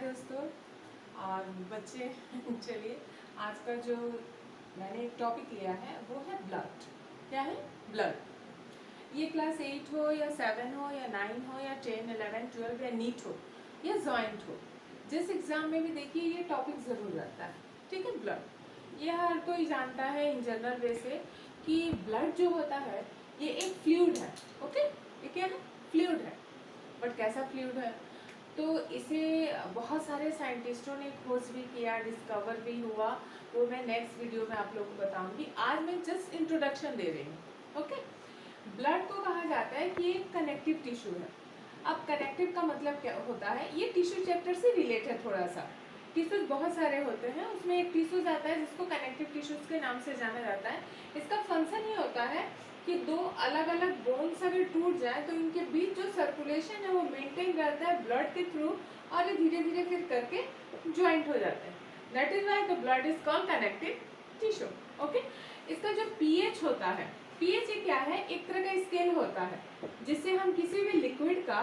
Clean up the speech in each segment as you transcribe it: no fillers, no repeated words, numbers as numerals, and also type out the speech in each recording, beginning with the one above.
दोस्तों और बच्चे चलिए आज का जो मैंने एक टॉपिक लिया है वो है ब्लड। क्या है? ब्लड। ये क्लास 8 हो या 7 हो या 9 हो या 10, 11, 12 या नीट हो या जॉइंट हो, जिस एग्ज़ाम में भी देखिए ये टॉपिक ज़रूर रहता है। ठीक है, ब्लड ये हर कोई जानता है इन जनरल वे से कि ब्लड जो होता है ये एक फ्लूइड है। ओके, ये क्या है? फ्लूइड है। बट कैसा फ्लूइड है? तो इसे बहुत सारे साइंटिस्टों ने खोज भी किया, डिस्कवर भी हुआ, वो मैं नेक्स्ट वीडियो में आप लोगों को बताऊंगी। आज मैं जस्ट इंट्रोडक्शन दे रही हूँ। ओके, ब्लड को कहा जाता है कि एक कनेक्टिव टिश्यू है। अब कनेक्टिव का मतलब क्या होता है? ये टिश्यू चैप्टर से रिलेट है थोड़ा सा। टिश्यूज बहुत सारे होते हैं, उसमें एक टिश्यूज आता है जिसको कनेक्टिव टिश्यूज के नाम से जाना जाता है। इसका फंक्शन ये होता है कि दो अलग अलग बोन्स अगर टूट जाए तो इनके बीच जो सर्कुलेशन है वो मेंटेन रहता है ब्लड के थ्रू, और ये धीरे धीरे फिर करके ज्वाइंट हो जाते हैं। That is why the blood is called connective tissue. Okay, इसका जो पीएच होता है, पीएच ये क्या है? एक तरह का स्केल होता है जिससे हम किसी भी लिक्विड का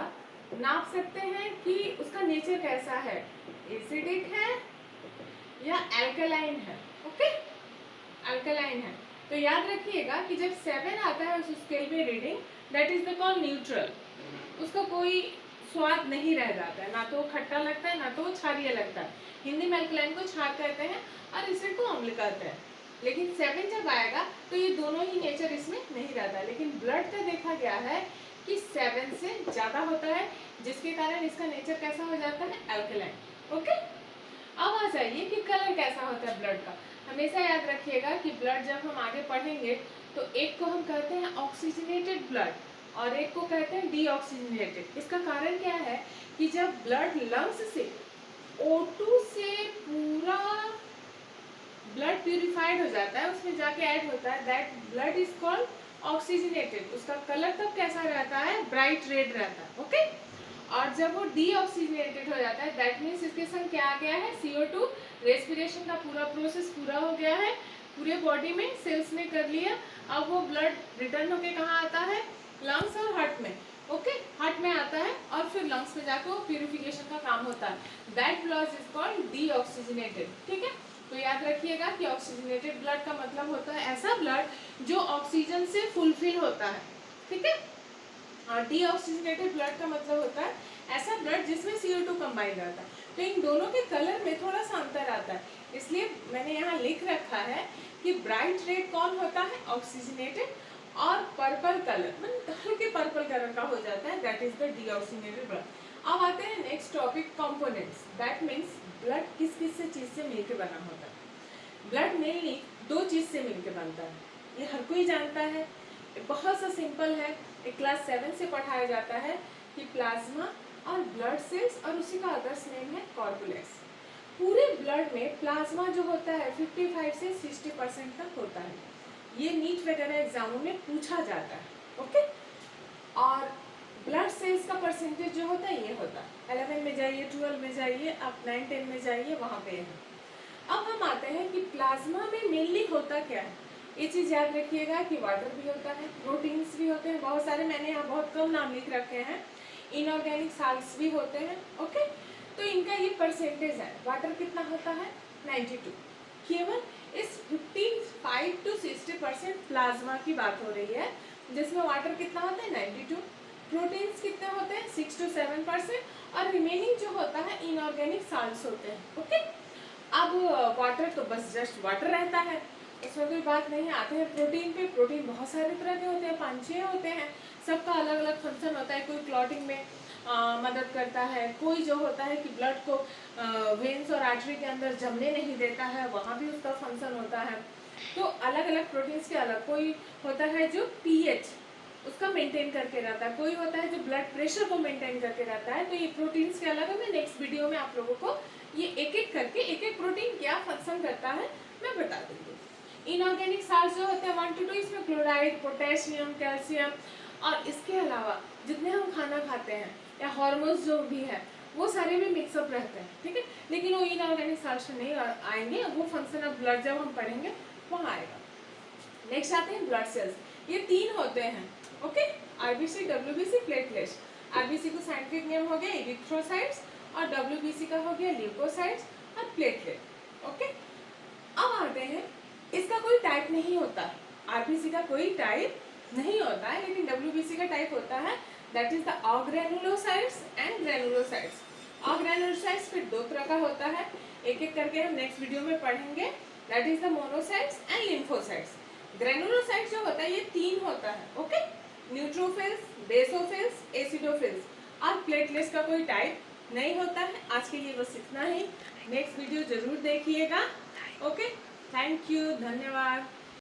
नाप सकते हैं कि उसका नेचर कैसा है, एसिडिक है या अल्कलाइन है। ओके, अल्कलाइन है तो याद रखिएगा कि जब 7 आता है उस स्केल पे reading, that is the called neutral. उसका कोई स्वाद नहीं रह जाता है, ना तो खट्टा लगता है ना तो क्षारीय लगता है। हिंदी में अल्कलाइन को क्षार कहते हैं और एसिड को अम्ल कहते हैं। लेकिन 7 जब आएगा तो ये दोनों ही नेचर इसमें नहीं रहता। लेकिन ब्लड का देखा गया है कि 7 से ज़्यादा होता है, जिसके कारण इसका नेचर कैसा हो जाता है? अल्कलाइन। ओके, अब आ जाइए कि कलर कैसा होता है ब्लड का। हमेशा याद रखिएगा कि ब्लड जब हम आगे पढ़ेंगे तो एक को हम कहते हैं ऑक्सीजनेटेड ब्लड और एक को कहते हैं डीऑक्सीजनेटेड। इसका कारण क्या है कि जब ब्लड लंग्स से O2 से पूरा ब्लड प्यूरिफाइड हो जाता है, उसमें जाके ऐड होता है, that blood is called oxygenated. उसका कलर तब कैसा रहता है? ब्राइट रेड रहता है। ओके, और जब वो डीऑक्सीजनेटेड हो जाता है, दैट मीन्स इसके संग क्या आ गया है? CO2। रेस्पिरेशन का पूरा प्रोसेस पूरा हो गया है, पूरे बॉडी में सेल्स ने कर लिया। अब वो ब्लड रिटर्न होके कहाँ आता है? लंग्स और हार्ट में। ओके, हार्ट में आता है और फिर लंग्स में जाकर वो प्यूरिफिकेशन का काम होता है। That blood is called deoxygenated. ठीक है, तो याद रखिएगा कि ऑक्सीजनेटेड ब्लड का मतलब होता है ऐसा ब्लड जो ऑक्सीजन से फुलफिल होता है। ठीक है, और डीऑक्सीजनेटेड ब्लड का मतलब होता है ऐसा ब्लड जिसमें CO2 कंबाइन रहता है। तो इन दोनों के कलर में थोड़ा सा अंतर आता है, इसलिए मैंने यहाँ लिख रखा है कि ब्राइट रेड कौन होता है? ऑक्सीजनेटेड, और पर्पल कलर मतलब हल्के पर्पल कलर का हो जाता है, that is the deoxygenated blood. अब आते हैं next topic, components. That means blood किस किस से चीज से मिलकर बना होता है। ब्लड मेनली 2 चीज से मिलकर बनता है, ये हर कोई जानता है, बहुत सा सिंपल है। एक क्लास 7 से पढ़ाया जाता है कि प्लाज्मा और ब्लड सेल्स, और उसी का अदर्स नेम है कॉर्पुलेक्स। पूरे ब्लड में प्लाज्मा जो होता है 55 से 60% तक होता है। ये नीट वगैरह एग्जामों में पूछा जाता है। ओके, और ब्लड सेल्स का परसेंटेज जो होता है ये होता है 11 में जाइए, 12 में जाइए, आप 9, 10 में जाइए, वहाँ पे है। अब हम आते हैं कि प्लाज्मा में मेनली होता क्या है। ये चीज़ याद रखिएगा कि वाटर भी होता है, प्रोटीन्स भी होते हैं बहुत सारे, मैंने यहाँ बहुत कम नाम लिख रखे हैं। इनऑर्गेनिक साल्ट्स भी होते हैं। ओके, तो इनका ये परसेंटेज है। वाटर कितना होता है? 92। केवल इस 55 to 60% प्लाज्मा की बात हो रही है, जिसमें वाटर कितना होता है? 92। प्रोटीन्स कितने होते हैं? 6 to 7%, और रिमेनिंग जो होता है इनऑर्गेनिक साल्ट्स होते हैं। ओके, अब वाटर तो बस जस्ट वाटर रहता है, इसमें कोई बात नहीं है। आते हैं प्रोटीन पे। प्रोटीन बहुत सारे तरह के होते हैं, 5-6 होते हैं, सबका अलग अलग फंक्शन होता है। कोई क्लॉटिंग में मदद करता है, कोई जो होता है कि ब्लड को वेन्स और आर्टरी के अंदर जमने नहीं देता है, वहाँ भी उसका फंक्शन होता है। तो अलग अलग प्रोटीन्स के अलग, कोई होता है जो पीएच उसका मेंटेन करके रहता है, कोई होता है जो ब्लड प्रेशर को मेंटेन करके रहता है। तो ये प्रोटीन्स के अलग है। मैं नेक्स्ट वीडियो में आप लोगों को ये एक एक करके एक एक प्रोटीन क्या फंक्शन करता है मैं बता दूंगी। इनऑर्गेनिक साल्ट्स जो होते हैं 1 to 2, इसमें क्लोराइड, पोटेशियम, कैल्शियम, और इसके अलावा जितने हम खाना खाते हैं या हार्मोन्स जो भी है वो सारे भी मिक्सअप रहते हैं। ठीक है, लेकिन वो इनऑर्गेनिक साल्ट्स में नहीं आएंगे, वो फंक्शन ऑफ ब्लड जब हम पढ़ेंगे वहाँ आएगा। नेक्स्ट आते हैं ब्लड सेल्स। ये 3 होते हैं। Okay, RBC, WBC, platelets. RBC को साइंटिफिक नेम हो गया एरिथ्रोसाइट्स और WBC का हो गया ल्यूकोसाइट्स और प्लेटलेट। ओके, अब आते हैं, इसका कोई टाइप नहीं होता, RBC का कोई टाइप नहीं होता है, लेकिन WBC का टाइप होता है, that is the agranulocytes and granulocytes. Agranulocytes फिर दो तरह का होता है, एक एक करके हम नेक्स्ट वीडियो में पढ़ेंगे, that is the monocytes and lymphocytes. Granulocytes जो होता है ये तीन होता है, ओके, न्यूट्रोफिल्स, बेसोफिल्स, एसिडोफिल्स। और प्लेटलेट्स का कोई टाइप नहीं होता है। आज के लिए बस इतना ही, नेक्स्ट वीडियो जरूर देखिएगा। ओके, थैंक यू, धन्यवाद।